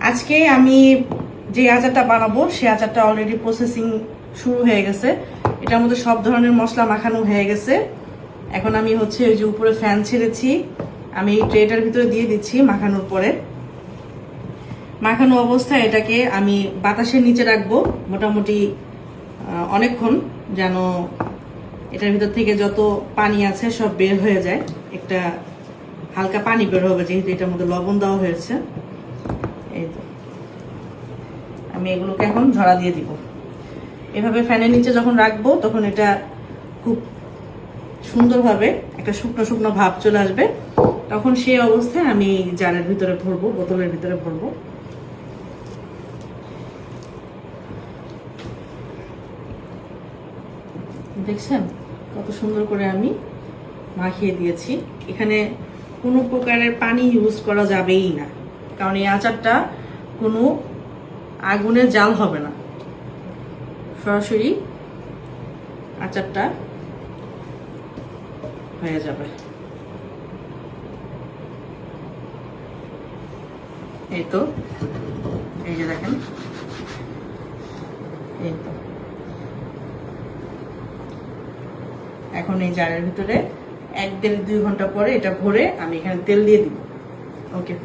আজকে আমি যে আচারটা বানাবো সেই আচারটা অলরেডি প্রসেসিং শুরু হয়ে গেছে। এটার মধ্যে সব ধরনের মশলা মাখানো হয়ে গেছে। এখন আমি হচ্ছে ওই যে উপরে ফ্যান ছেড়েছি, আমি এই ট্রেটার ভিতরে দিয়ে দিচ্ছি। মাখানোর পরে মাখানো অবস্থায় এটাকে আমি বাতাসের নিচে রাখবো মোটামুটি অনেকক্ষণ, যেন এটার ভিতর থেকে যত পানি আছে সব বের হয়ে যায়। একটা হালকা পানি বের হবে যেহেতু এটার মধ্যে লবণ দেওয়া হয়েছে। এই তো আমি এগুলোকে এখন ঝরা দিয়ে দিব। এভাবে ফ্যানের নিচে যখন রাখবো তখন এটা খুব সুন্দরভাবে একটা শুকনো শুকনো ভাব চলে আসবে। তখন সেই অবস্থায় আমি জারের ভিতরে ভরবো, বোতলের ভিতরে ভরবো। দেখছেন কত সুন্দর করে আমি মাখিয়ে দিয়েছি। এখানে কোনো প্রকারের পানি ইউজ করা যাবেই না, কারণ এই আচারটা কোনো আগুনে জাল হবে না, সরাসরি আচারটা হয়ে যাবে। এই তো, এই যে দেখেন, এই তো এখন এই জারের ভিতরে 1-1.5-2 ঘন্টা পরে এটা ভরে আমি এখানে তেল দিয়ে দিব। ওকে।